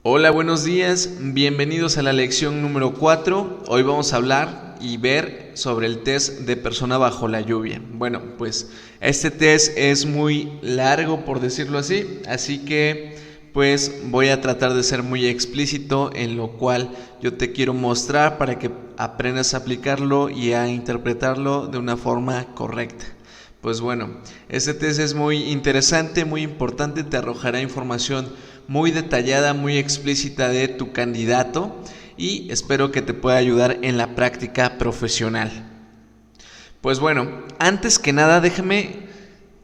Hola, buenos días, bienvenidos a la lección número 4. Hoy vamos a hablar y ver sobre el test de persona bajo la lluvia. Bueno, pues este test es muy largo, por decirlo así que pues voy a tratar de ser muy explícito, en lo cual yo te quiero mostrar para que aprendas a aplicarlo y a interpretarlo de una forma correcta. Pues bueno, este test es muy interesante, muy importante, te arrojará información muy detallada, muy explícita de tu candidato y espero que te pueda ayudar en la práctica profesional. Pues bueno, antes que nada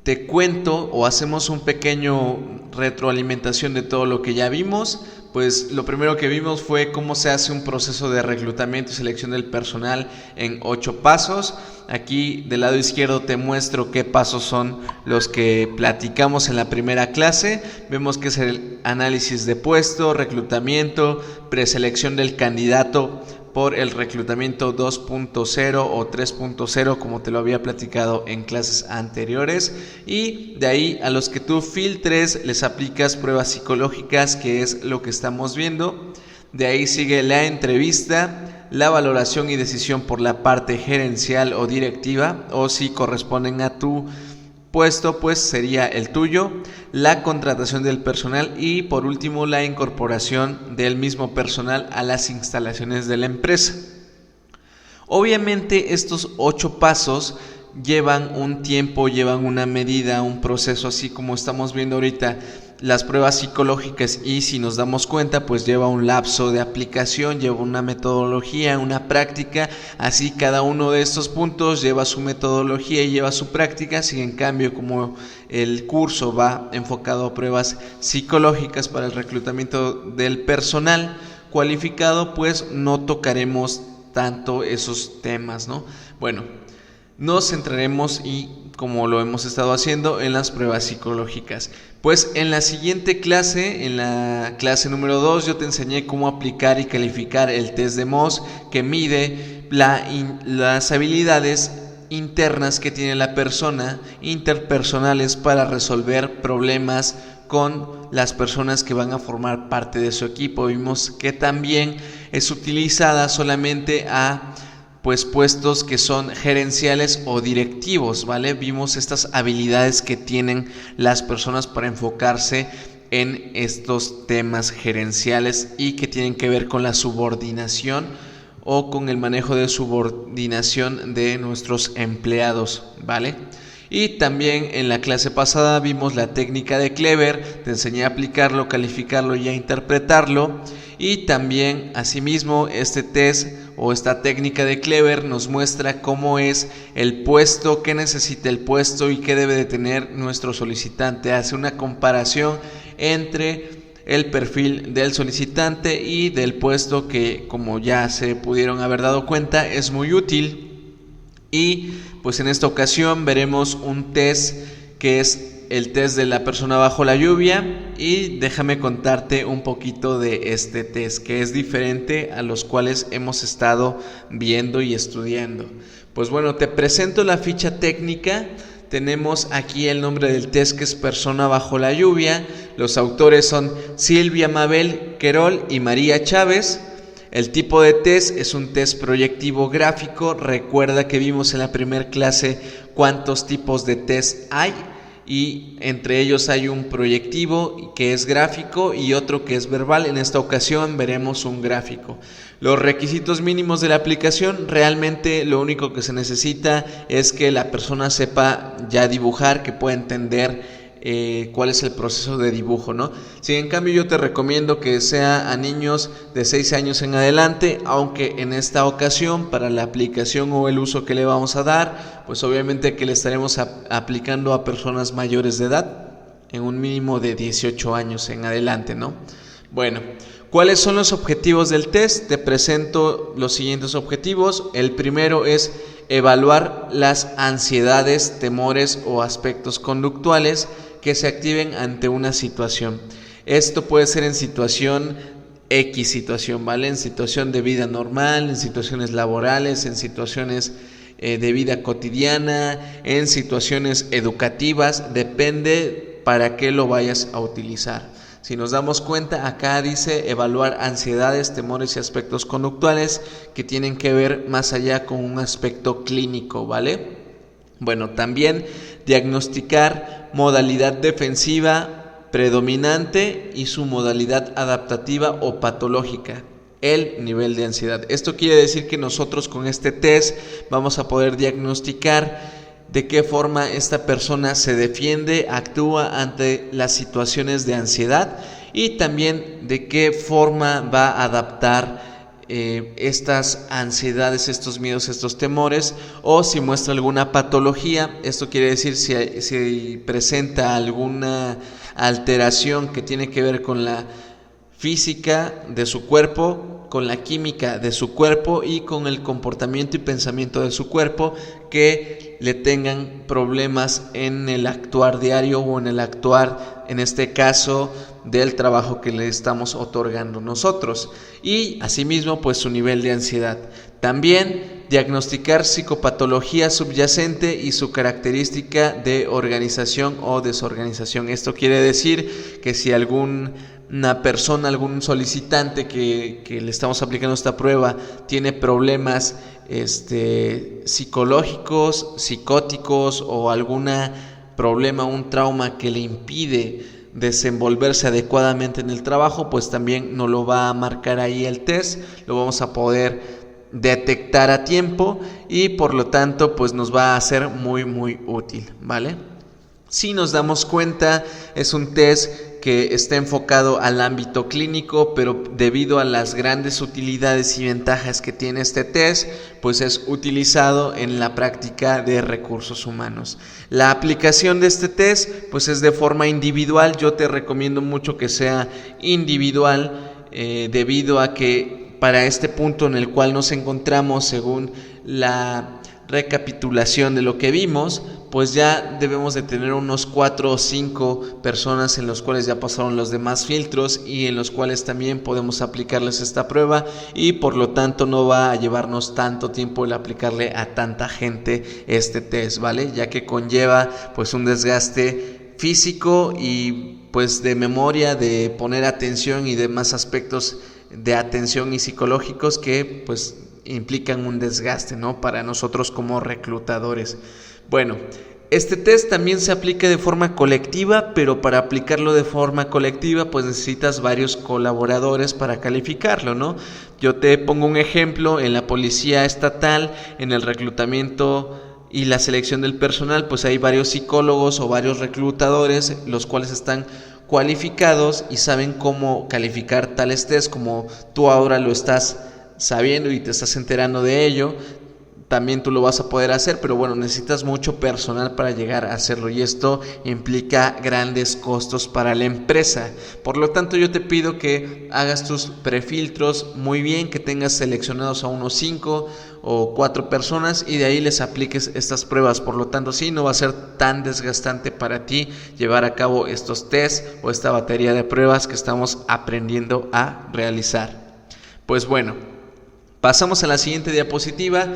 te cuento o hacemos un pequeño retroalimentación de todo lo que ya vimos. Pues lo primero que vimos fue cómo se hace un proceso de reclutamiento y selección del personal en 8 pasos. Aquí del lado izquierdo te muestro qué pasos son los que platicamos en la primera clase. Vemos que es el análisis de puesto, reclutamiento, preselección del candidato por el reclutamiento 2.0 o 3.0, como te lo había platicado en clases anteriores, y de ahí a los que tú filtres les aplicas pruebas psicológicas, que es lo que estamos viendo. De ahí sigue la entrevista, la valoración y decisión por la parte gerencial o directiva, o si corresponden a tu puesto, pues sería el tuyo, la contratación del personal y por último la incorporación del mismo personal a las instalaciones de la empresa. Obviamente estos 8 pasos llevan un tiempo, llevan una medida, un proceso, así como estamos viendo ahorita las pruebas psicológicas, y si nos damos cuenta pues lleva un lapso de aplicación, lleva una metodología, una práctica. Así cada uno de estos puntos lleva su metodología y lleva su práctica. Si en cambio, como el curso va enfocado a pruebas psicológicas para el reclutamiento del personal cualificado, pues no tocaremos tanto esos temas, ¿no? Bueno, nos centraremos, y como lo hemos estado haciendo, en las pruebas psicológicas. Pues en la siguiente clase, en la clase número 2, yo te enseñé cómo aplicar y calificar el test de Mohs, que mide las habilidades internas que tiene la persona, interpersonales, para resolver problemas con las personas que van a formar parte de su equipo. Vimos que también es utilizada solamente a puestos que son gerenciales o directivos, ¿vale? Vimos estas habilidades que tienen las personas para enfocarse en estos temas gerenciales y que tienen que ver con la subordinación o con el manejo de subordinación de nuestros empleados, ¿vale? Y también en la clase pasada vimos la técnica de Clever, te enseñé a aplicarlo, calificarlo y a interpretarlo. Y también, asimismo, este test o esta técnica de Clever nos muestra cómo es el puesto, qué necesita el puesto y qué debe de tener nuestro solicitante. Hace una comparación entre el perfil del solicitante y del puesto, que, como ya se pudieron haber dado cuenta, es muy útil. Y pues en esta ocasión veremos un test que es el test de la persona bajo la lluvia, y déjame contarte un poquito de este test, que es diferente a los cuales hemos estado viendo y estudiando. Pues bueno, te presento la ficha técnica. Tenemos aquí el nombre del test, que es persona bajo la lluvia. Los autores son Silvia Mabel Querol y María Chávez. El tipo de test es un test proyectivo gráfico. Recuerda que vimos en la primera clase cuántos tipos de test hay, y entre ellos hay un proyectivo que es gráfico y otro que es verbal. En esta ocasión veremos un gráfico. Los requisitos mínimos de la aplicación: realmente lo único que se necesita es que la persona sepa ya dibujar, que pueda entender cuál es el proceso de dibujo, ¿no? Si en cambio yo te recomiendo que sea a niños de 6 años en adelante, aunque en esta ocasión, para la aplicación o el uso que le vamos a dar, pues obviamente que le estaremos aplicando a personas mayores de edad, en un mínimo de 18 años en adelante, ¿no? Bueno, ¿cuáles son los objetivos del test? Te presento los siguientes objetivos. El primero es evaluar las ansiedades, temores o aspectos conductuales que se activen ante una situación. Esto puede ser en situación X situación, ¿vale? En situación de vida normal, en situaciones laborales, en situaciones de vida cotidiana, en situaciones educativas, depende para qué lo vayas a utilizar. Si nos damos cuenta, acá dice evaluar ansiedades, temores y aspectos conductuales que tienen que ver más allá con un aspecto clínico, ¿vale? Bueno, también diagnosticar modalidad defensiva predominante y su modalidad adaptativa o patológica, el nivel de ansiedad. Esto quiere decir que nosotros con este test vamos a poder diagnosticar de qué forma esta persona se defiende, actúa ante las situaciones de ansiedad y también de qué forma va a adaptar estas ansiedades, estos miedos, estos temores, o si muestra alguna patología. Esto quiere decir si presenta alguna alteración que tiene que ver con la física de su cuerpo, con la química de su cuerpo y con el comportamiento y pensamiento de su cuerpo, que le tengan problemas en el actuar diario o en el actuar, en este caso, del trabajo que le estamos otorgando nosotros. Y asimismo, pues su nivel de ansiedad. También diagnosticar psicopatología subyacente y su característica de organización o desorganización. Esto quiere decir que si una persona, algún solicitante que le estamos aplicando esta prueba tiene problemas psicológicos, psicóticos o algún problema, un trauma que le impide desenvolverse adecuadamente en el trabajo, pues también nos lo va a marcar ahí el test, lo vamos a poder detectar a tiempo y por lo tanto pues nos va a ser muy útil, ¿vale? Si nos damos cuenta, es un test que está enfocado al ámbito clínico, pero debido a las grandes utilidades y ventajas que tiene este test, pues es utilizado en la práctica de recursos humanos. La aplicación de este test pues es de forma individual. Yo te recomiendo mucho que sea individual, debido a que para este punto en el cual nos encontramos, según la recapitulación de lo que vimos, pues ya debemos de tener unos 4 o 5 personas en los cuales ya pasaron los demás filtros y en los cuales también podemos aplicarles esta prueba, y por lo tanto no va a llevarnos tanto tiempo el aplicarle a tanta gente este test, ¿vale? Ya que conlleva pues un desgaste físico y pues de memoria, de poner atención y demás aspectos de atención y psicológicos que pues implican un desgaste, ¿no?, para nosotros como reclutadores. Bueno, este test también se aplica de forma colectiva, pero para aplicarlo de forma colectiva pues necesitas varios colaboradores para calificarlo, ¿no? Yo te pongo un ejemplo: en la policía estatal, en el reclutamiento y la selección del personal, pues hay varios psicólogos o varios reclutadores, los cuales están cualificados y saben cómo calificar tales test, como tú ahora lo estás sabiendo y te estás enterando de ello. También tú lo vas a poder hacer, pero bueno, necesitas mucho personal para llegar a hacerlo y esto implica grandes costos para la empresa. Por lo tanto, yo te pido que hagas tus prefiltros muy bien, que tengas seleccionados a unos 5 o 4 personas y de ahí les apliques estas pruebas. Por lo tanto, sí, no va a ser tan desgastante para ti llevar a cabo estos tests o esta batería de pruebas que estamos aprendiendo a realizar. Pues bueno, pasamos a la siguiente diapositiva.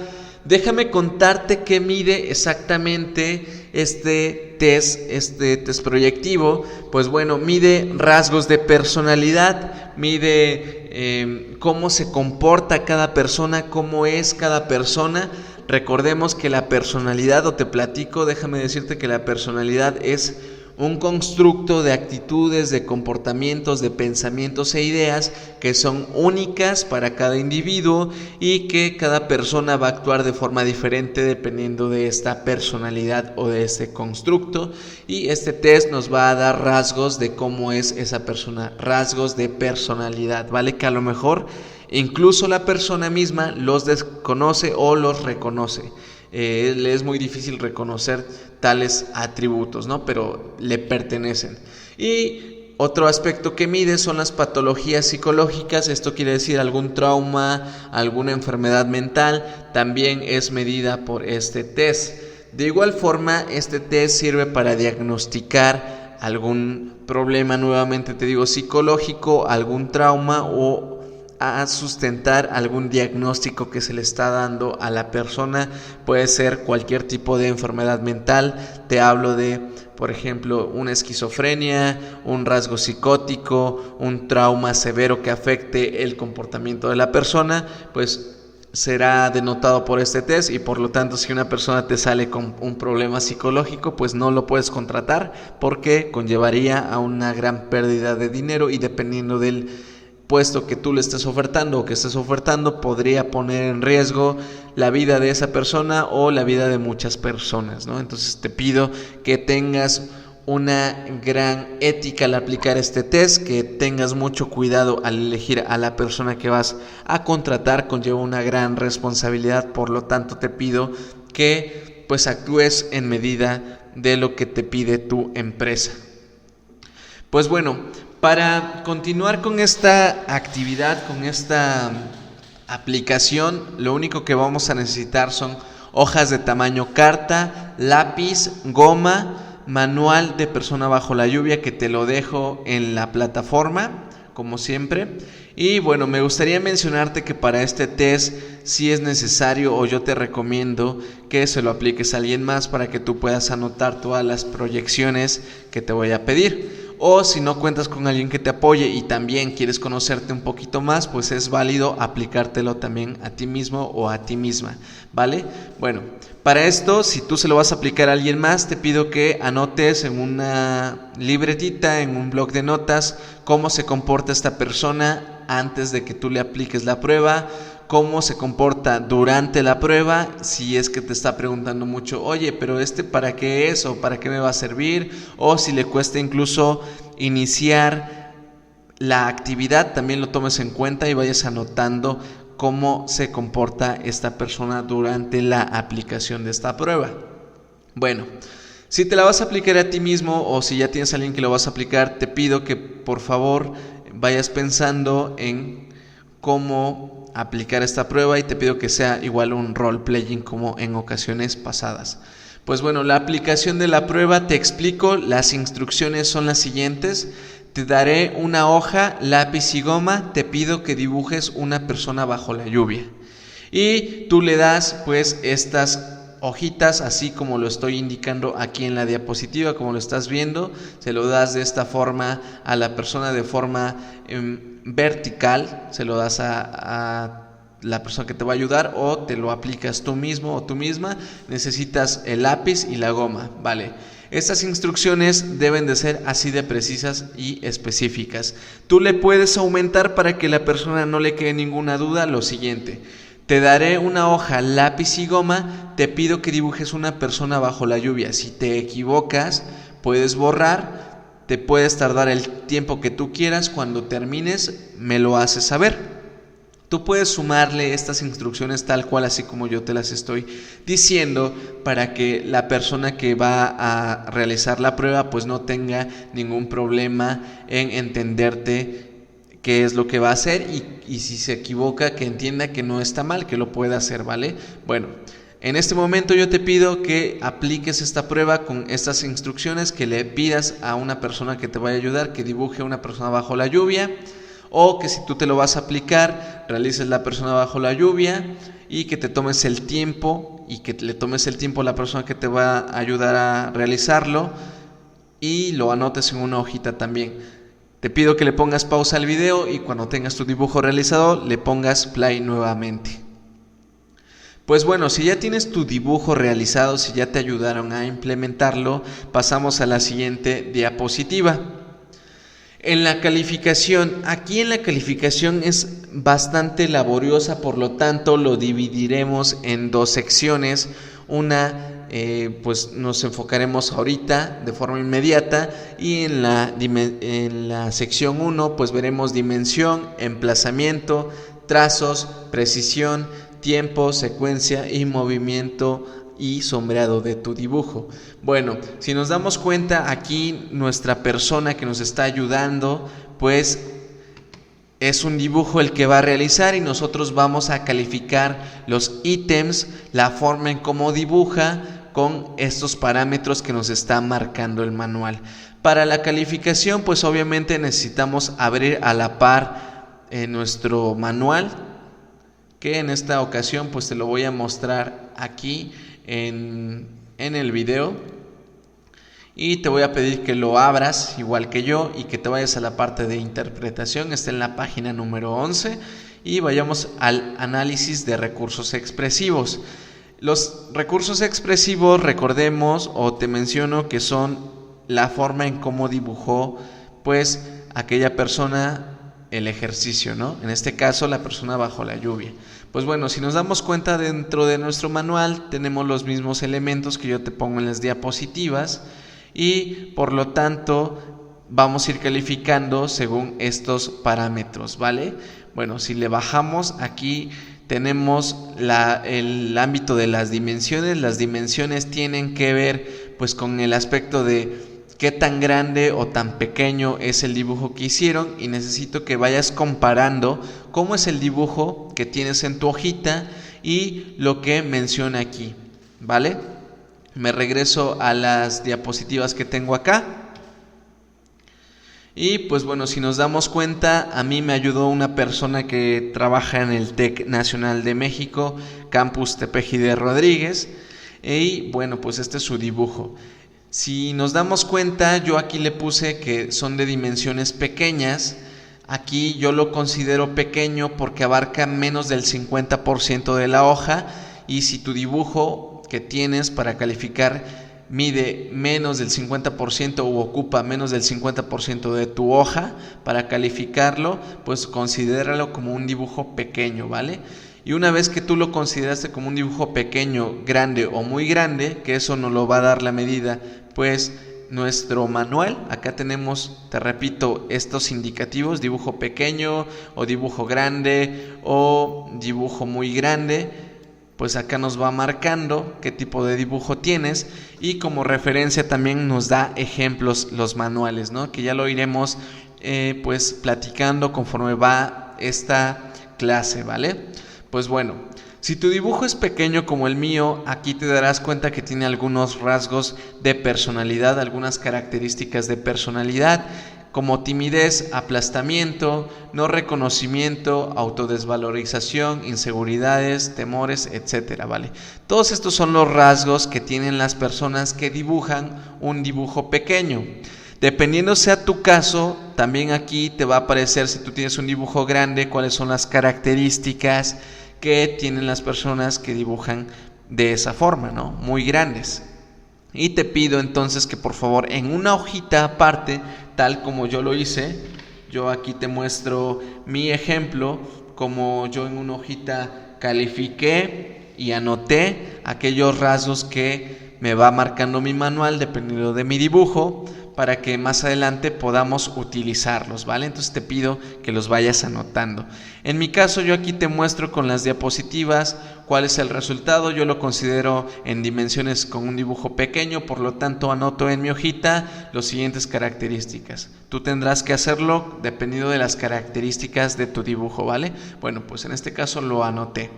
Déjame contarte qué mide exactamente este test proyectivo. Pues bueno, mide rasgos de personalidad, mide cómo se comporta cada persona, cómo es cada persona. Recordemos que la personalidad, o te platico, déjame decirte que la personalidad es un constructo de actitudes, de comportamientos, de pensamientos e ideas que son únicas para cada individuo y que cada persona va a actuar de forma diferente dependiendo de esta personalidad o de este constructo, y este test nos va a dar rasgos de cómo es esa persona, rasgos de personalidad, ¿vale? Que a lo mejor incluso la persona misma los desconoce o los reconoce. Le es muy difícil reconocer tales atributos, ¿no?, pero le pertenecen. Y otro aspecto que mide son las patologías psicológicas. Esto quiere decir algún trauma, alguna enfermedad mental, también es medida por este test. De igual forma, este test sirve para diagnosticar algún problema, nuevamente te digo, psicológico, algún trauma o a sustentar algún diagnóstico que se le está dando a la persona. Puede ser cualquier tipo de enfermedad mental. Te hablo de, por ejemplo, una esquizofrenia, un rasgo psicótico, un trauma severo que afecte el comportamiento de la persona, pues será denotado por este test, y por lo tanto si una persona te sale con un problema psicológico, pues no lo puedes contratar porque conllevaría a una gran pérdida de dinero, y dependiendo del puesto que tú le estés ofertando o que estés ofertando, podría poner en riesgo la vida de esa persona o la vida de muchas personas, ¿no? Entonces te pido que tengas una gran ética al aplicar este test, que tengas mucho cuidado al elegir a la persona que vas a contratar. Conlleva una gran responsabilidad, por lo tanto te pido que pues actúes en medida de lo que te pide tu empresa. Pues bueno, para continuar con esta actividad, con esta aplicación, lo único que vamos a necesitar son hojas de tamaño carta, lápiz, goma, manual de persona bajo la lluvia, que te lo dejo en la plataforma como siempre. Y bueno, me gustaría mencionarte que para este test sí es necesario, o yo te recomiendo que se lo apliques a alguien más para que tú puedas anotar todas las proyecciones que te voy a pedir. O si no cuentas con alguien que te apoye y también quieres conocerte un poquito más, pues es válido aplicártelo también a ti mismo o a ti misma, ¿vale? Bueno, para esto, si tú se lo vas a aplicar a alguien más, te pido que anotes en una libretita, en un bloc de notas, cómo se comporta esta persona antes de que tú le apliques la prueba, cómo se comporta durante la prueba, si es que te está preguntando mucho, oye, pero ¿para qué es? ¿O para qué me va a servir? O si le cuesta incluso iniciar la actividad, también lo tomes en cuenta y vayas anotando cómo se comporta esta persona durante la aplicación de esta prueba. Bueno, si te la vas a aplicar a ti mismo o si ya tienes a alguien que lo vas a aplicar, te pido que por favor vayas pensando en cómo aplicar esta prueba, y te pido que sea igual un role playing como en ocasiones pasadas. Pues bueno, la aplicación de la prueba, te explico, las instrucciones son las siguientes. Te daré una hoja, lápiz y goma, te pido que dibujes una persona bajo la lluvia. Y tú le das pues estas hojitas, así como lo estoy indicando aquí en la diapositiva, como lo estás viendo, se lo das de esta forma a la persona de forma vertical, se lo das a la persona que te va a ayudar, o te lo aplicas tú mismo o tú misma. Necesitas el lápiz y la goma, ¿vale? Estas instrucciones deben de ser así de precisas y específicas. Tú le puedes aumentar para que la persona no le quede ninguna duda lo siguiente: te daré una hoja, lápiz y goma, te pido que dibujes una persona bajo la lluvia. Si te equivocas, puedes borrar, te puedes tardar el tiempo que tú quieras, cuando termines me lo haces saber. Tú puedes sumarle estas instrucciones tal cual, así como yo te las estoy diciendo, para que la persona que va a realizar la prueba pues no tenga ningún problema en entenderte qué es lo que va a hacer, y si se equivoca, que entienda que no está mal, que lo puede hacer, ¿vale? Bueno, en este momento yo te pido que apliques esta prueba con estas instrucciones, que le pidas a una persona que te vaya a ayudar que dibuje a una persona bajo la lluvia, o que si tú te lo vas a aplicar, realices la persona bajo la lluvia y que te tomes el tiempo, y que le tomes el tiempo a la persona que te va a ayudar a realizarlo, y lo anotes en una hojita también. Te pido que le pongas pausa al video y cuando tengas tu dibujo realizado le pongas play nuevamente. Pues bueno, si ya tienes tu dibujo realizado, si ya te ayudaron a implementarlo, pasamos a la siguiente diapositiva. En la calificación, aquí en la calificación es bastante laboriosa, por lo tanto lo dividiremos en dos secciones. Una pues nos enfocaremos ahorita de forma inmediata, y en la sección 1 pues veremos dimensión, emplazamiento, trazos, precisión, tiempo, secuencia y movimiento y sombreado de tu dibujo. Bueno, si nos damos cuenta, aquí nuestra persona que nos está ayudando pues es un dibujo el que va a realizar, y nosotros vamos a calificar los ítems, la forma en cómo dibuja, con estos parámetros que nos está marcando el manual. Para la calificación pues obviamente necesitamos abrir a la par nuestro manual, que en esta ocasión pues te lo voy a mostrar aquí en el video, y te voy a pedir que lo abras igual que yo y que te vayas a la parte de interpretación. Está en la página número 11 y vayamos al análisis de recursos expresivos. Los recursos expresivos, recordemos o te menciono que son la forma en cómo dibujó pues aquella persona el ejercicio, ¿no? En este caso la persona bajo la lluvia. Pues bueno, si nos damos cuenta, dentro de nuestro manual tenemos los mismos elementos que yo te pongo en las diapositivas y por lo tanto vamos a ir calificando según estos parámetros, ¿vale? Bueno, si le bajamos aquí tenemos el ámbito de las dimensiones. Las dimensiones tienen que ver pues con el aspecto de qué tan grande o tan pequeño es el dibujo que hicieron, y necesito que vayas comparando cómo es el dibujo que tienes en tu hojita y lo que menciona aquí, ¿vale? Me regreso a las diapositivas que tengo acá. Y pues bueno, si nos damos cuenta, a mí me ayudó una persona que trabaja en el TEC Nacional de México, Campus Tepeji de Rodríguez, y bueno, pues este es su dibujo. Si nos damos cuenta, yo aquí le puse que son de dimensiones pequeñas. Aquí yo lo considero pequeño porque abarca menos del 50% de la hoja, y si tu dibujo que tienes para calificar mide menos del 50% u ocupa menos del 50% de tu hoja para calificarlo, pues considéralo como un dibujo pequeño, ¿vale? Y una vez que tú lo consideraste como un dibujo pequeño, grande o muy grande, que eso nos lo va a dar la medida, pues nuestro manual. Acá tenemos, te repito, estos indicativos: dibujo pequeño o dibujo grande o dibujo muy grande. Pues acá nos va marcando qué tipo de dibujo tienes, y como referencia también nos da ejemplos los manuales, ¿no? Que ya lo iremos pues platicando conforme va esta clase, ¿vale? Pues bueno, si tu dibujo es pequeño como el mío, aquí te darás cuenta que tiene algunos rasgos de personalidad, algunas características de personalidad, como timidez, aplastamiento, no reconocimiento, autodesvalorización, inseguridades, temores, etcétera, ¿vale? Todos estos son los rasgos que tienen las personas que dibujan un dibujo pequeño. Dependiendo sea tu caso, también aquí te va a aparecer, si tú tienes un dibujo grande, cuáles son las características que tienen las personas que dibujan de esa forma, ¿no? Muy grandes. Y te pido entonces que por favor en una hojita aparte, tal como yo lo hice, yo aquí te muestro mi ejemplo, como yo en una hojita califiqué y anoté aquellos rasgos que me va marcando mi manual dependiendo de mi dibujo, para que más adelante podamos utilizarlos, ¿vale? Entonces te pido que los vayas anotando. En mi caso, yo aquí te muestro con las diapositivas cuál es el resultado. Yo lo considero en dimensiones con un dibujo pequeño, por lo tanto anoto en mi hojita las siguientes características. Tú tendrás que hacerlo dependiendo de las características de tu dibujo, ¿vale? Bueno, pues en este caso lo anoté.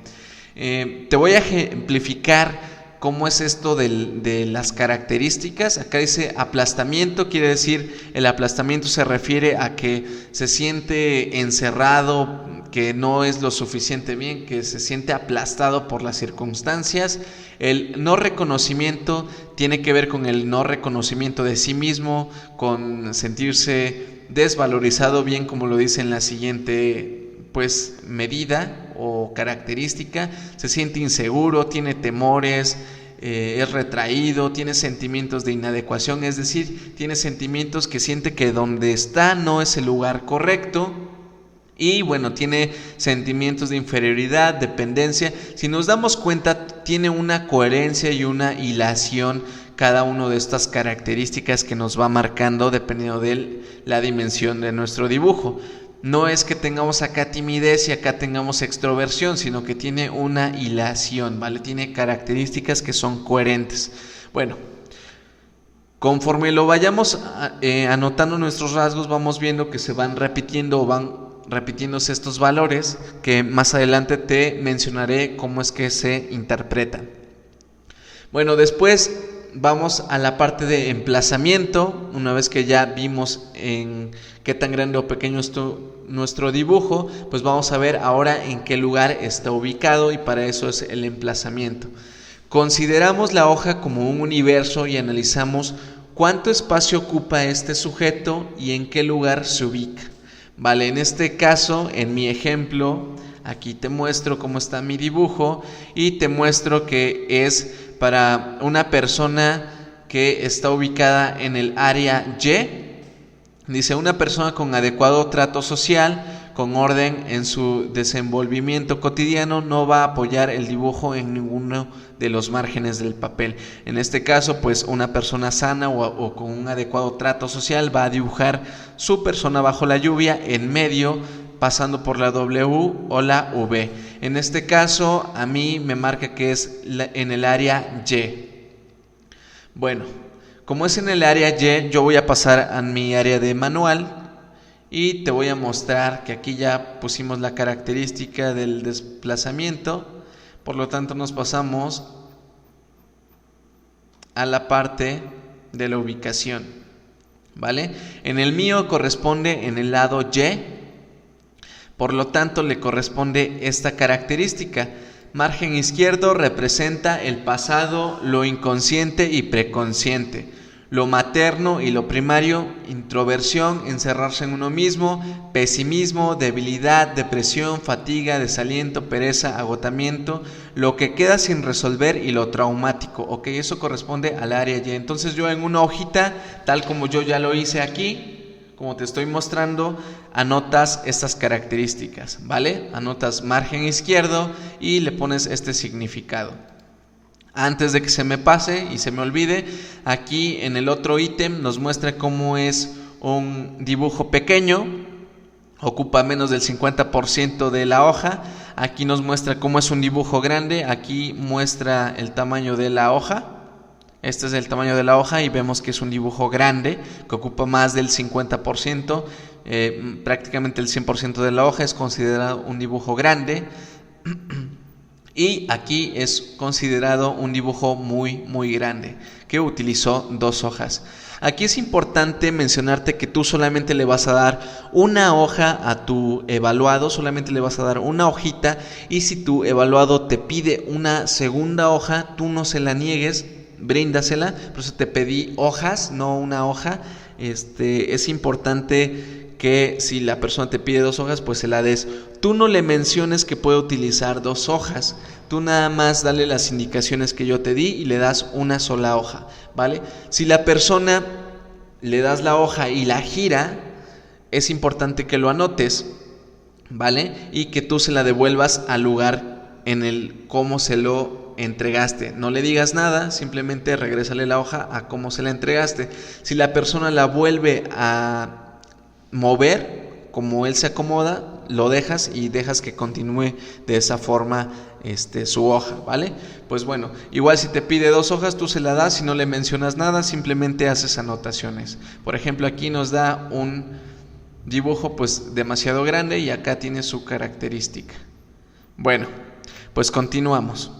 Te voy a ejemplificar ¿cómo es esto de las características? Acá dice aplastamiento, quiere decir, el aplastamiento se refiere a que se siente encerrado, que no es lo suficiente bien, que se siente aplastado por las circunstancias. El no reconocimiento tiene que ver con el no reconocimiento de sí mismo, con sentirse desvalorizado, bien como lo dice en la siguiente pues medida o característica. Se siente inseguro, tiene temores, es retraído, tiene sentimientos de inadecuación, es decir, tiene sentimientos que siente que donde está no es el lugar correcto. Y bueno, tiene sentimientos de inferioridad, dependencia. Si nos damos cuenta, tiene una coherencia y una hilación cada una de estas características que nos va marcando dependiendo de la dimensión de nuestro dibujo. No es que tengamos acá timidez y acá tengamos extroversión, sino que tiene una hilación, ¿vale? Tiene características que son coherentes. Bueno, conforme lo vayamos anotando nuestros rasgos, vamos viendo que se van repitiendo o van repitiéndose estos valores, que más adelante te mencionaré cómo es que se interpretan. Bueno, después vamos a la parte de emplazamiento. Una vez que ya vimos en qué tan grande o pequeño es nuestro dibujo, pues vamos a ver ahora en qué lugar está ubicado, y para eso es el emplazamiento. Consideramos la hoja como un universo y analizamos cuánto espacio ocupa este sujeto y en qué lugar se ubica. Vale, en este caso, en mi ejemplo, aquí te muestro cómo está mi dibujo y te muestro que es para una persona que está ubicada en el área Y. Dice, una persona con adecuado trato social, con orden en su desenvolvimiento cotidiano, no va a apoyar el dibujo en ninguno de los márgenes del papel. En este caso, pues una persona sana o con un adecuado trato social va a dibujar su persona bajo la lluvia en medio, pasando por la W o la V. En este caso, a mí me marca que es en el área Y. Bueno, como es en el área Y, yo voy a pasar a mi área de manual y te voy a mostrar que aquí ya pusimos la característica del desplazamiento. Por lo tanto, nos pasamos a la parte de la ubicación, ¿vale? En el mío corresponde en el lado Y, por lo tanto le corresponde esta característica. Margen izquierdo representa el pasado, lo inconsciente y preconsciente. Lo materno y lo primario, introversión, encerrarse en uno mismo, pesimismo, debilidad, depresión, fatiga, desaliento, pereza, agotamiento, lo que queda sin resolver y lo traumático. Ok, eso corresponde al área Y. Entonces yo en una hojita, tal como yo ya lo hice aquí, como te estoy mostrando, anotas estas características, ¿vale? Anotas margen izquierdo y le pones este significado. Antes de que se me pase y se me olvide, aquí en el otro ítem nos muestra cómo es un dibujo pequeño, ocupa menos del 50% de la hoja. Aquí nos muestra cómo es un dibujo grande, aquí muestra el tamaño de la hoja. Este es el tamaño de la hoja y vemos que es un dibujo grande que ocupa más del 50%, prácticamente el 100% de la hoja es considerado un dibujo grande. Y aquí es considerado un dibujo muy grande, que utilizó 2 hojas. Aquí es importante mencionarte que tú solamente le vas a dar una hoja a tu evaluado, solamente le vas a dar una hojita, y si tu evaluado te pide una segunda hoja, tú no se la niegues, bríndasela. Por eso te pedí hojas, no una hoja. Es importante que si la persona te pide 2 hojas, pues se la des. Tú no le menciones que puede utilizar 2 hojas. Tú nada más dale las indicaciones que yo te di y le das una sola hoja, ¿vale? Si la persona le das la hoja y la gira, es importante que lo anotes, ¿vale? Y que tú se la devuelvas al lugar en el cómo se lo entregaste. No le digas nada, simplemente regrésale la hoja a cómo se la entregaste. Si la persona la vuelve a mover, como él se acomoda, lo dejas y dejas que continúe de esa forma su hoja, ¿vale? Pues bueno, igual si te pide 2 hojas, tú se la das. Si no le mencionas nada, simplemente haces anotaciones. Por ejemplo, aquí nos da un dibujo pues demasiado grande y acá tiene su característica. Bueno, pues continuamos.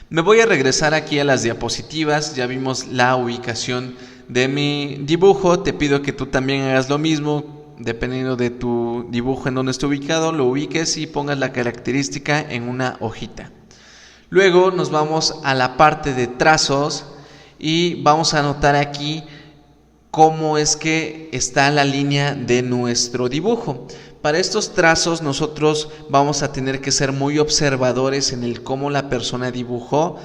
Me voy a regresar aquí a las diapositivas. Ya vimos la ubicación de mi dibujo. Te pido que tú también hagas lo mismo. Dependiendo de tu dibujo en donde esté ubicado, lo ubiques y pongas la característica en una hojita. Luego nos vamos a la parte de trazos y vamos a anotar aquí cómo es que está la línea de nuestro dibujo. Para estos trazos nosotros vamos a tener que ser muy observadores en el cómo la persona dibujó.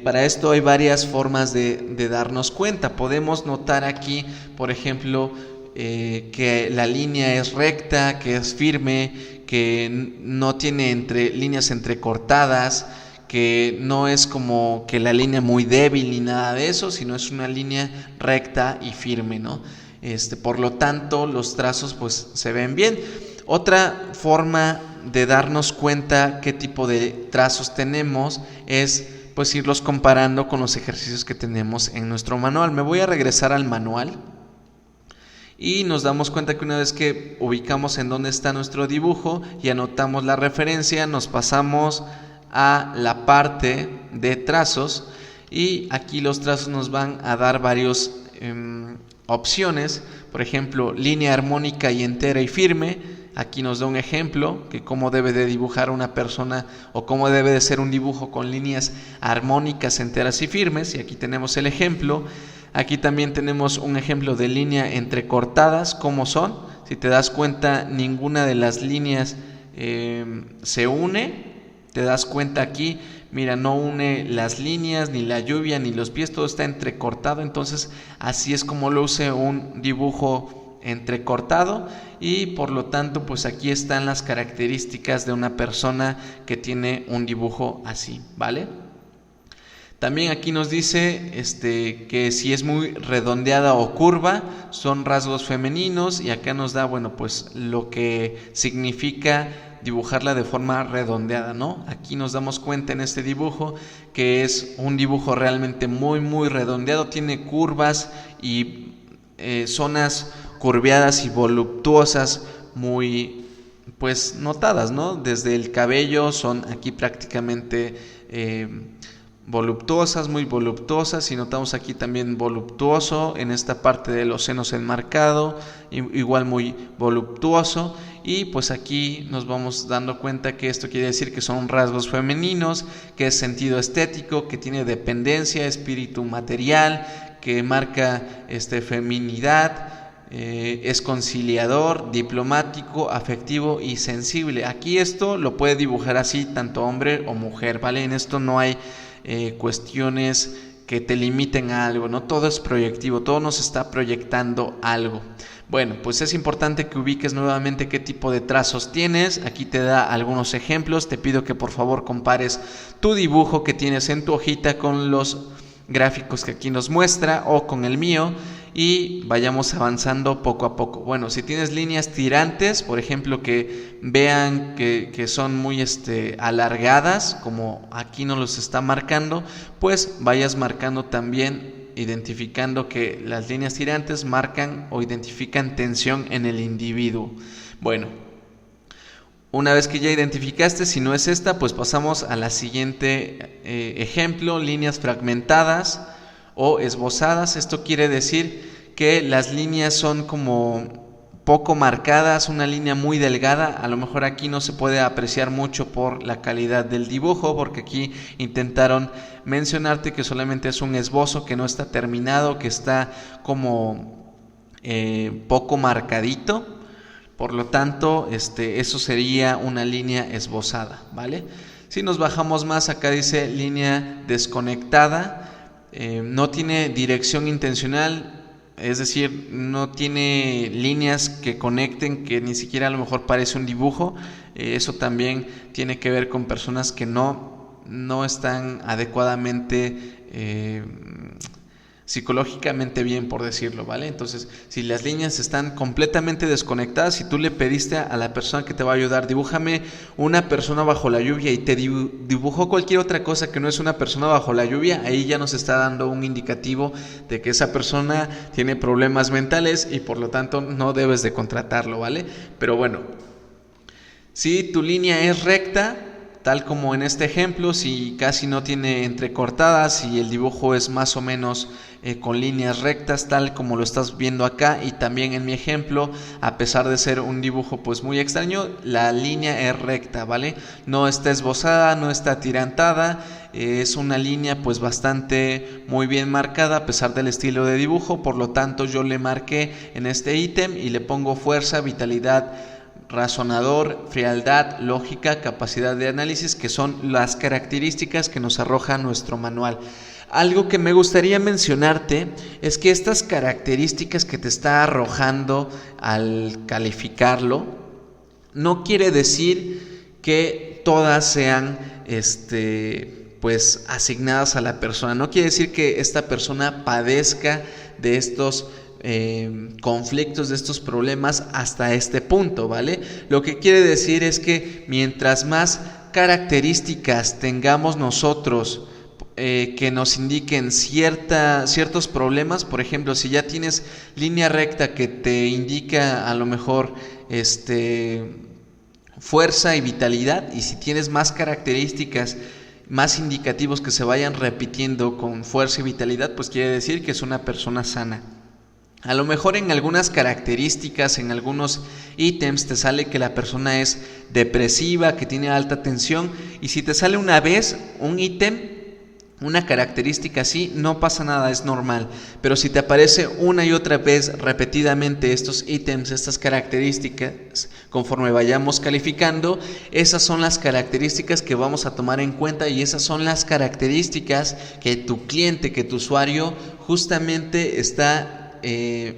Para esto hay varias formas de darnos cuenta. Podemos notar aquí, por ejemplo, que la línea es recta, que es firme, que no tiene líneas entrecortadas, que no es como que la línea muy débil ni nada de eso, sino es una línea recta y firme, ¿no? Por lo tanto, los trazos pues se ven bien. Otra forma de darnos cuenta qué tipo de trazos tenemos es pues irlos comparando con los ejercicios que tenemos en nuestro manual. Me voy a regresar al manual. Y nos damos cuenta que una vez que ubicamos en dónde está nuestro dibujo y anotamos la referencia, nos pasamos a la parte de trazos y aquí los trazos nos van a dar varias opciones. Por ejemplo, línea armónica y entera y firme. Aquí nos da un ejemplo que cómo debe de dibujar una persona o cómo debe de ser un dibujo con líneas armónicas, enteras y firmes, y aquí tenemos el ejemplo. Aquí también tenemos un ejemplo de línea entrecortadas, cómo son. Si te das cuenta, ninguna de las líneas se une. Te das cuenta aquí, mira, no une las líneas, ni la lluvia, ni los pies, todo está entrecortado. Entonces así es como luce un dibujo entrecortado, y por lo tanto pues aquí están las características de una persona que tiene un dibujo así, ¿vale? También aquí nos dice que si es muy redondeada o curva, son rasgos femeninos, y acá nos da, bueno, pues lo que significa dibujarla de forma redondeada, ¿no? Aquí nos damos cuenta en este dibujo que es un dibujo realmente muy redondeado, tiene curvas y zonas curveadas y voluptuosas muy pues notadas, ¿no? Desde el cabello son aquí prácticamente voluptuosas, muy voluptuosas, y notamos aquí también voluptuoso en esta parte de los senos enmarcado, igual muy voluptuoso, y pues aquí nos vamos dando cuenta que esto quiere decir que son rasgos femeninos, que es sentido estético, que tiene dependencia, espíritu material, que marca feminidad, es conciliador, diplomático, afectivo y sensible. Aquí esto lo puede dibujar así tanto hombre o mujer, ¿vale? En esto no hay cuestiones que te limiten a algo, no todo es proyectivo, todo nos está proyectando algo. Bueno, pues es importante que ubiques nuevamente qué tipo de trazos tienes. Aquí te da algunos ejemplos. Te pido que por favor compares tu dibujo que tienes en tu hojita con los gráficos que aquí nos muestra o con el mío, y vayamos avanzando poco a poco. Bueno, si tienes líneas tirantes, por ejemplo, que vean que son muy alargadas, como aquí nos los está marcando, pues vayas marcando también, identificando que las líneas tirantes marcan o identifican tensión en el individuo. Bueno, una vez que ya identificaste, si no es esta, pues pasamos a la siguiente ejemplo, líneas fragmentadas o esbozadas. Esto quiere decir que las líneas son como poco marcadas, una línea muy delgada. A lo mejor aquí no se puede apreciar mucho por la calidad del dibujo, porque aquí intentaron mencionarte que solamente es un esbozo, que no está terminado, que está como poco marcadito. Por lo tanto, eso sería una línea esbozada, ¿vale? Si nos bajamos más, acá dice línea desconectada. No tiene dirección intencional, es decir, no tiene líneas que conecten, que ni siquiera a lo mejor parece un dibujo. Eso también tiene que ver con personas que no están adecuadamente psicológicamente bien, por decirlo, ¿vale? Entonces, si las líneas están completamente desconectadas, si tú le pediste a la persona que te va a ayudar, dibújame una persona bajo la lluvia, y te dibujó cualquier otra cosa que no es una persona bajo la lluvia, ahí ya nos está dando un indicativo de que esa persona tiene problemas mentales y por lo tanto no debes de contratarlo, ¿vale? Pero bueno, si tu línea es recta, tal como en este ejemplo, si casi no tiene entrecortadas, si el dibujo es más o menos con líneas rectas, tal como lo estás viendo acá, y también en mi ejemplo, a pesar de ser un dibujo pues muy extraño, la línea es recta, ¿vale? No está esbozada, no está atirantada, es una línea pues bastante muy bien marcada a pesar del estilo de dibujo. Por lo tanto, yo le marqué en este ítem y le pongo fuerza, vitalidad, razonador, frialdad, lógica, capacidad de análisis, que son las características que nos arroja nuestro manual. Algo que me gustaría mencionarte es que estas características que te está arrojando al calificarlo, no quiere decir que todas sean pues asignadas a la persona. No quiere decir que esta persona padezca de estos conflictos, de estos problemas hasta este punto, ¿vale? Lo que quiere decir es que mientras más características tengamos nosotros que nos indiquen ciertos problemas, por ejemplo, si ya tienes línea recta que te indica a lo mejor fuerza y vitalidad, y si tienes más características más indicativos que se vayan repitiendo con fuerza y vitalidad, pues quiere decir que es una persona sana. A lo mejor en algunas características, en algunos ítems te sale que la persona es depresiva, que tiene alta tensión, y si te sale una vez un ítem, una característica así, no pasa nada, es normal. Pero si te aparece una y otra vez repetidamente estos ítems, estas características, conforme vayamos calificando, esas son las características que vamos a tomar en cuenta, y esas son las características que tu cliente, que tu usuario justamente está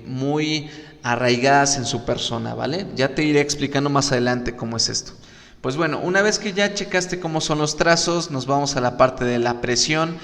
muy arraigadas en su persona, ¿vale? Ya te iré explicando más adelante cómo es esto. Pues bueno, una vez que ya checaste cómo son los trazos, nos vamos a la parte de la presión.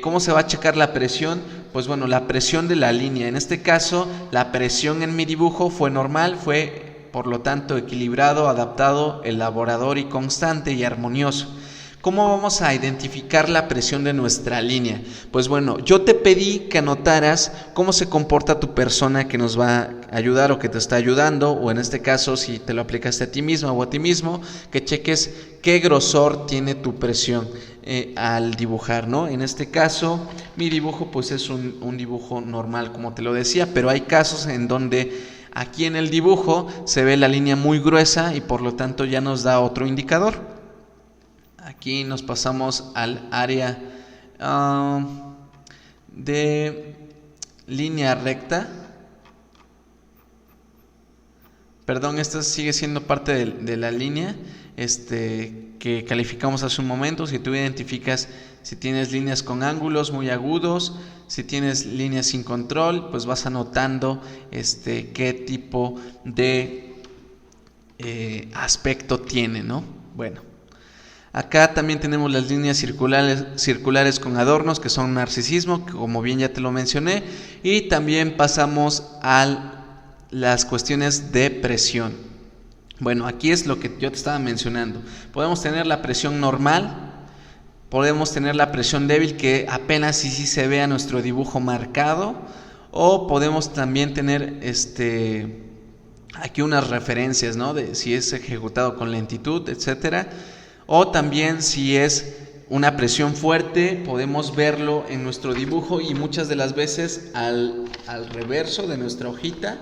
¿Cómo se va a checar la presión? Pues bueno, la presión de la línea. En este caso, la presión en mi dibujo fue normal, fue por lo tanto equilibrado, adaptado, elaborador y constante y armonioso. ¿Cómo vamos a identificar la presión de nuestra línea? Pues bueno, yo te pedí que anotaras cómo se comporta tu persona que nos va a ayudar o que te está ayudando, o en este caso, si te lo aplicaste a ti misma o a ti mismo, que cheques qué grosor tiene tu presión al dibujar, ¿no? En este caso, mi dibujo pues es un dibujo normal, como te lo decía, pero hay casos en donde aquí en el dibujo se ve la línea muy gruesa y por lo tanto ya nos da otro indicador. Aquí nos pasamos al área de línea recta. Perdón, esta sigue siendo parte de la línea que calificamos hace un momento. Si tú identificas si tienes líneas con ángulos muy agudos, si tienes líneas sin control, pues vas anotando qué tipo de aspecto tiene, ¿no? Bueno. Acá también tenemos las líneas circulares con adornos, que son narcisismo, que como bien ya te lo mencioné, y también pasamos a las cuestiones de presión. Bueno, aquí es lo que yo te estaba mencionando. Podemos tener la presión normal, podemos tener la presión débil, que apenas sí se vea nuestro dibujo marcado, o podemos también tener aquí unas referencias, ¿no? De si es ejecutado con lentitud, etcétera. O también si es una presión fuerte, podemos verlo en nuestro dibujo, y muchas de las veces al reverso de nuestra hojita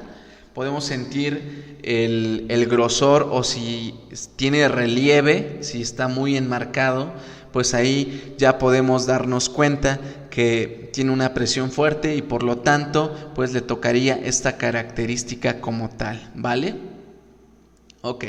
podemos sentir el grosor, o si tiene relieve, si está muy enmarcado, pues ahí ya podemos darnos cuenta que tiene una presión fuerte y por lo tanto pues le tocaría esta característica como tal, ¿vale? Ok.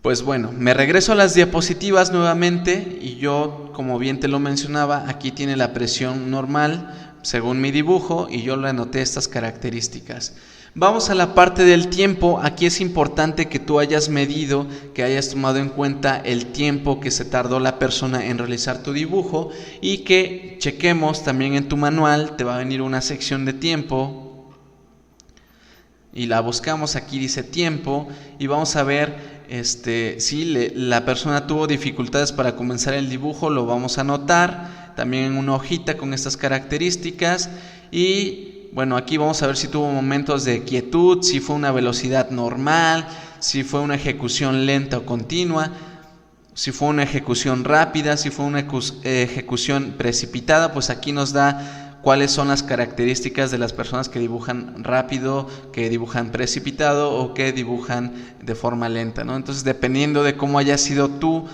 Pues bueno, me regreso a las diapositivas nuevamente, y yo, como bien te lo mencionaba, aquí tiene la presión normal según mi dibujo, y yo le anoté estas características. Vamos a la parte del tiempo. Aquí es importante que tú hayas medido, que hayas tomado en cuenta el tiempo que se tardó la persona en realizar tu dibujo, y que chequemos también en tu manual. Te va a venir una sección de tiempo y la buscamos. Aquí dice tiempo, y vamos a ver si la persona tuvo dificultades para comenzar el dibujo, lo vamos a anotar también en una hojita con estas características. Y bueno, aquí vamos a ver si tuvo momentos de quietud, si fue una velocidad normal, si fue una ejecución lenta o continua, si fue una ejecución rápida, si fue una ejecución precipitada. Pues aquí nos da cuáles son las características de las personas que dibujan rápido, que dibujan precipitado o que dibujan de forma lenta, ¿no? Entonces, dependiendo de cómo haya sido tu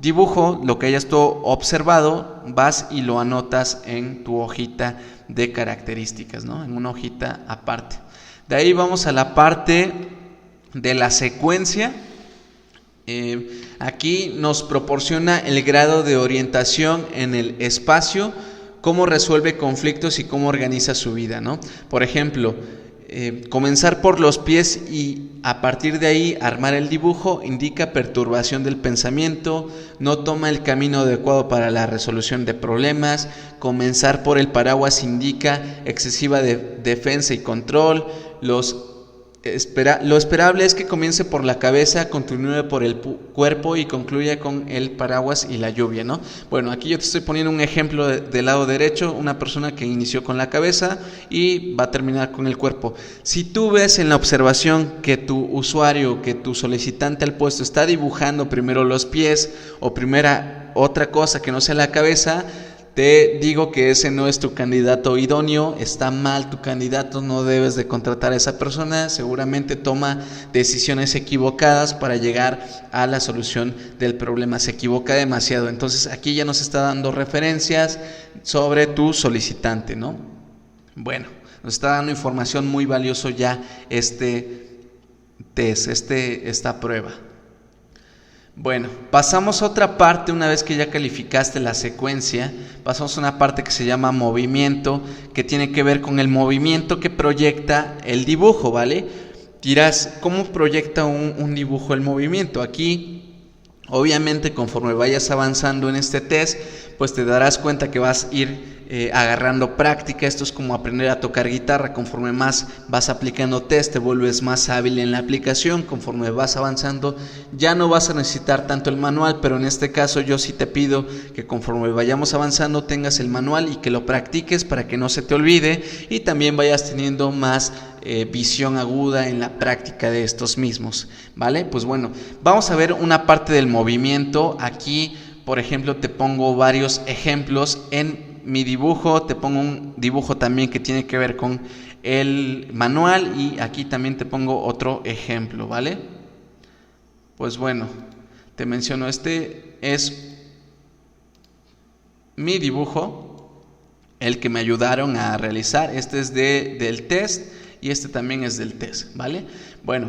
dibujo, lo que hayas tú observado, vas y lo anotas en tu hojita de características, ¿no? En una hojita aparte. De ahí vamos a la parte de la secuencia. Aquí nos proporciona el grado de orientación en el espacio, cómo resuelve conflictos y cómo organiza su vida, ¿no? Por ejemplo, comenzar por los pies y a partir de ahí armar el dibujo indica perturbación del pensamiento, no toma el camino adecuado para la resolución de problemas. Comenzar por el paraguas indica excesiva defensa y control. Los Lo esperable es que comience por la cabeza, continúe por el cuerpo y concluya con el paraguas y la lluvia, ¿no? Bueno, aquí yo te estoy poniendo un ejemplo del lado derecho, una persona que inició con la cabeza y va a terminar con el cuerpo. Si tú ves en la observación que tu usuario, que tu solicitante al puesto está dibujando primero los pies o primera otra cosa que no sea la cabeza, te digo que ese no es tu candidato idóneo, está mal tu candidato, no debes de contratar a esa persona, seguramente toma decisiones equivocadas para llegar a la solución del problema, se equivoca demasiado. Entonces aquí ya nos está dando referencias sobre tu solicitante, ¿no? Bueno, nos está dando información muy valiosa ya este test, esta prueba. Bueno, pasamos a otra parte. Una vez que ya calificaste la secuencia, pasamos a una parte que se llama movimiento, que tiene que ver con el movimiento que proyecta el dibujo, ¿vale? Dirás, ¿cómo proyecta un dibujo el movimiento? Aquí, obviamente, conforme vayas avanzando en este test, pues te darás cuenta que vas a ir agarrando práctica. Esto es como aprender a tocar guitarra. Conforme más vas aplicando test, te vuelves más hábil en la aplicación. Conforme vas avanzando, ya no vas a necesitar tanto el manual, pero en este caso yo sí te pido que conforme vayamos avanzando tengas el manual y que lo practiques para que no se te olvide y también vayas teniendo más visión aguda en la práctica de estos mismos, ¿vale? Pues bueno, vamos a ver una parte del movimiento. Aquí, por ejemplo, te pongo varios ejemplos en mi dibujo, te pongo un dibujo también que tiene que ver con el manual y aquí también te pongo otro ejemplo, ¿vale? Pues bueno, te menciono, este es mi dibujo, el que me ayudaron a realizar. Este es del test y este también es del test, ¿vale? Bueno,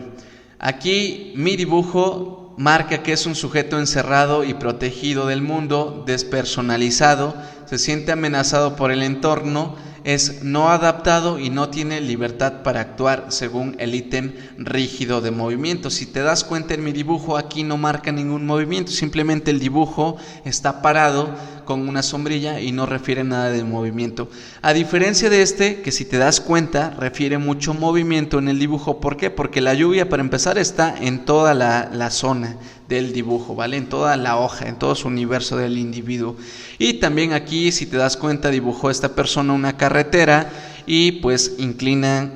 aquí mi dibujo marca que es un sujeto encerrado y protegido del mundo, despersonalizado, se siente amenazado por el entorno, es no adaptado y no tiene libertad para actuar según el ítem rígido de movimiento. Si te das cuenta, en mi dibujo aquí no marca ningún movimiento, simplemente el dibujo está parado con una sombrilla y no refiere nada de movimiento. A diferencia de este, que si te das cuenta, refiere mucho movimiento en el dibujo. ¿Por qué? Porque la lluvia, para empezar, está en toda la zona del dibujo, ¿vale? En toda la hoja, en todo su universo del individuo. Y también aquí, si te das cuenta, dibujó esta persona una carretera y pues inclina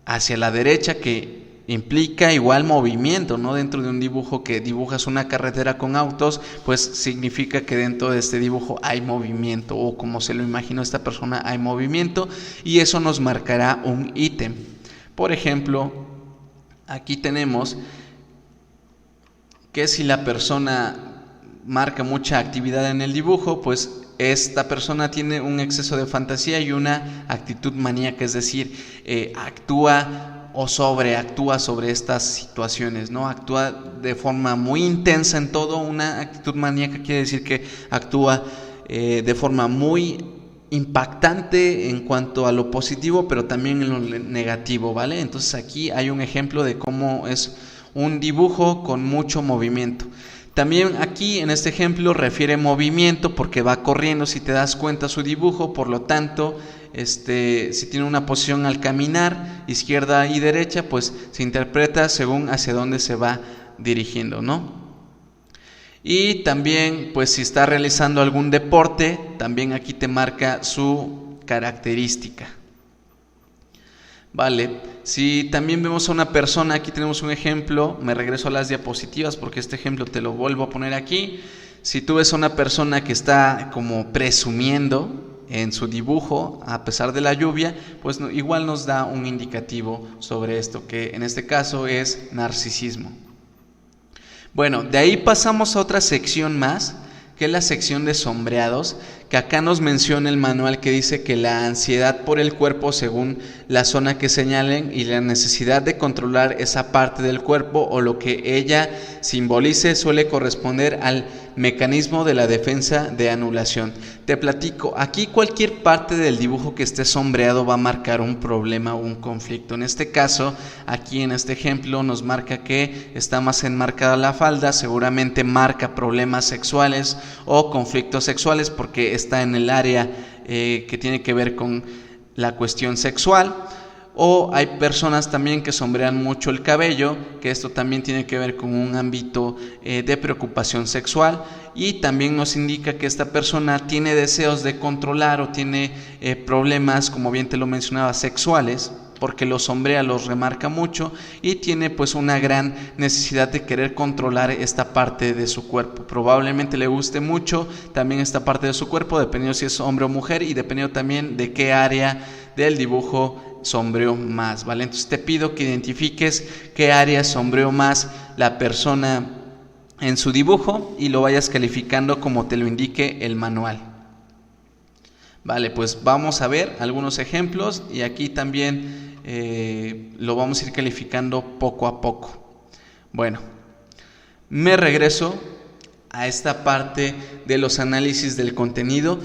hacia la derecha, que implica igual movimiento, ¿no? Dentro de un dibujo que dibujas una carretera con autos, pues significa que dentro de este dibujo hay movimiento, o como se lo imaginó esta persona, hay movimiento, y eso nos marcará un ítem. Por ejemplo, aquí tenemos que si la persona marca mucha actividad en el dibujo, pues esta persona tiene un exceso de fantasía y una actitud maníaca, es decir, actúa o sobreactúa sobre estas situaciones, ¿no? Actúa de forma muy intensa en todo. Una actitud maníaca quiere decir que actúa de forma muy impactante en cuanto a lo positivo, pero también en lo negativo, ¿vale? Entonces aquí hay un ejemplo de cómo es un dibujo con mucho movimiento. También aquí en este ejemplo refiere movimiento porque va corriendo, si te das cuenta, su dibujo, por lo tanto, si tiene una posición al caminar, izquierda y derecha, pues se interpreta según hacia dónde se va dirigiendo, ¿no? Y también, pues si está realizando algún deporte, también aquí te marca su característica. Vale, si también vemos a una persona, aquí tenemos un ejemplo, me regreso a las diapositivas porque este ejemplo te lo vuelvo a poner aquí. Si tú ves a una persona que está como presumiendo en su dibujo, a pesar de la lluvia, pues igual nos da un indicativo sobre esto, que en este caso es narcisismo. Bueno, de ahí pasamos a otra sección más, que es la sección de sombreados, que acá nos menciona el manual que dice que la ansiedad por el cuerpo según la zona que señalen y la necesidad de controlar esa parte del cuerpo o lo que ella simbolice suele corresponder al mecanismo de la defensa de anulación. Te platico, aquí cualquier parte del dibujo que esté sombreado va a marcar un problema o un conflicto. En este caso, aquí en este ejemplo nos marca que está más enmarcada la falda, seguramente marca problemas sexuales o conflictos sexuales porque está en el área que tiene que ver con la cuestión sexual. O hay personas también que sombrean mucho el cabello, que esto también tiene que ver con un ámbito de preocupación sexual, y también nos indica que esta persona tiene deseos de controlar o tiene problemas, como bien te lo mencionaba, sexuales, porque los sombrea, los remarca mucho y tiene pues una gran necesidad de querer controlar esta parte de su cuerpo. Probablemente le guste mucho también esta parte de su cuerpo, dependiendo si es hombre o mujer y dependiendo también de qué área del dibujo sombreó más, ¿vale? Entonces te pido que identifiques qué área sombreó más la persona en su dibujo y lo vayas calificando como te lo indique el manual. Vale, pues vamos a ver algunos ejemplos y aquí también lo vamos a ir calificando poco a poco. Bueno, me regreso a esta parte de los análisis del contenido.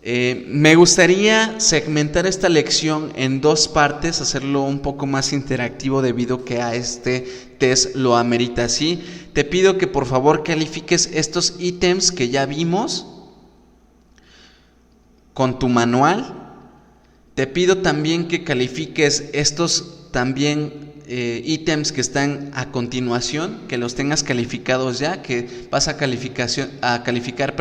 Me gustaría segmentar esta lección en dos partes, hacerlo un poco más interactivo debido que a este test lo amerita así. Te pido que por favor califiques estos ítems que ya vimos con tu manual. Te pido también que califiques estos también ítems que están a continuación, que los tengas calificados ya, que vas a calificar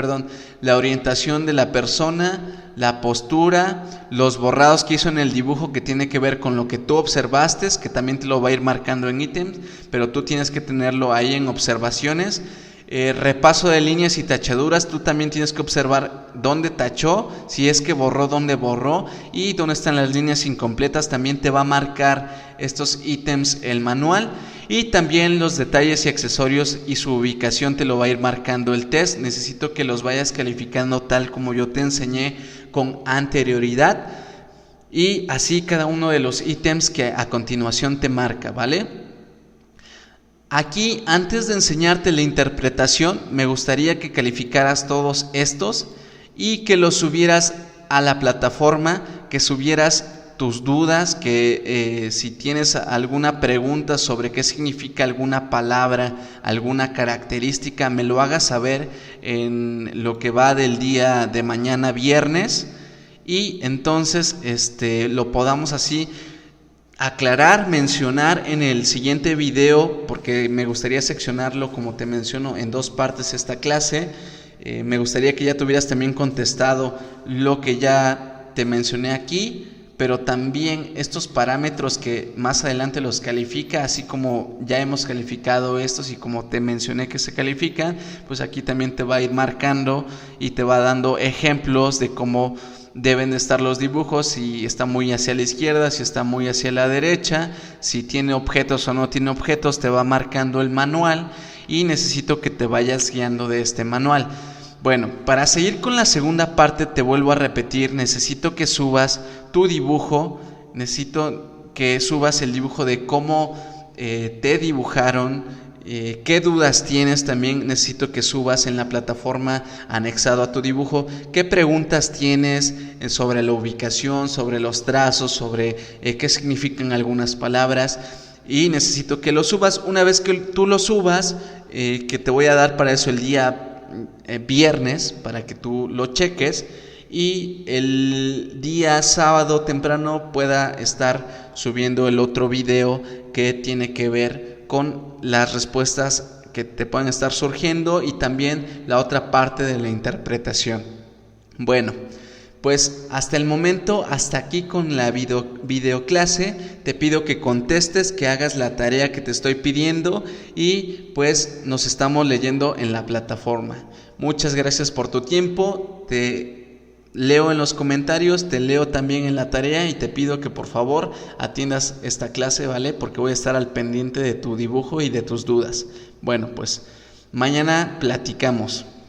la orientación de la persona, la postura, los borrados que hizo en el dibujo que tiene que ver con lo que tú observaste, que también te lo va a ir marcando en ítems, pero tú tienes que tenerlo ahí en observaciones. Repaso de líneas y tachaduras, tú también tienes que observar dónde tachó, si es que borró, dónde borró y dónde están las líneas incompletas. También te va a marcar estos ítems el manual y también los detalles y accesorios y su ubicación te lo va a ir marcando el test. Necesito que los vayas calificando tal como yo te enseñé con anterioridad y así cada uno de los ítems que a continuación te marca, ¿vale? Aquí, antes de enseñarte la interpretación, me gustaría que calificaras todos estos y que los subieras a la plataforma, que subieras tus dudas, que si tienes alguna pregunta sobre qué significa alguna palabra, alguna característica, me lo hagas saber en lo que va del día de mañana viernes y entonces lo podamos así aclarar, mencionar en el siguiente video, porque me gustaría seccionarlo, como te menciono, en dos partes esta clase. Me gustaría que ya tuvieras también contestado lo que ya te mencioné aquí, pero también estos parámetros que más adelante los califica, así como ya hemos calificado estos y como te mencioné que se califican, pues aquí también te va a ir marcando y te va dando ejemplos de cómo deben estar los dibujos, si está muy hacia la izquierda, si está muy hacia la derecha, si tiene objetos o no tiene objetos, te va marcando el manual y necesito que te vayas guiando de este manual. Bueno, para seguir con la segunda parte te vuelvo a repetir, necesito que subas tu dibujo, necesito que subas el dibujo de cómo te dibujaron. ¿Qué dudas tienes? También necesito que subas en la plataforma anexado a tu dibujo. ¿Qué preguntas tienes sobre la ubicación, sobre los trazos, sobre qué significan algunas palabras? Y necesito que lo subas. Una vez que tú lo subas, que te voy a dar para eso el día viernes, para que tú lo cheques. Y el día sábado temprano pueda estar subiendo el otro video que tiene que ver con las respuestas que te pueden estar surgiendo y también la otra parte de la interpretación. Bueno, pues hasta el momento, hasta aquí con la videoclase. Te pido que contestes, que hagas la tarea que te estoy pidiendo y pues nos estamos leyendo en la plataforma. Muchas gracias por tu tiempo. Te leo en los comentarios, te leo también en la tarea y te pido que por favor atiendas esta clase, ¿vale? Porque voy a estar al pendiente de tu dibujo y de tus dudas. Bueno, pues mañana platicamos.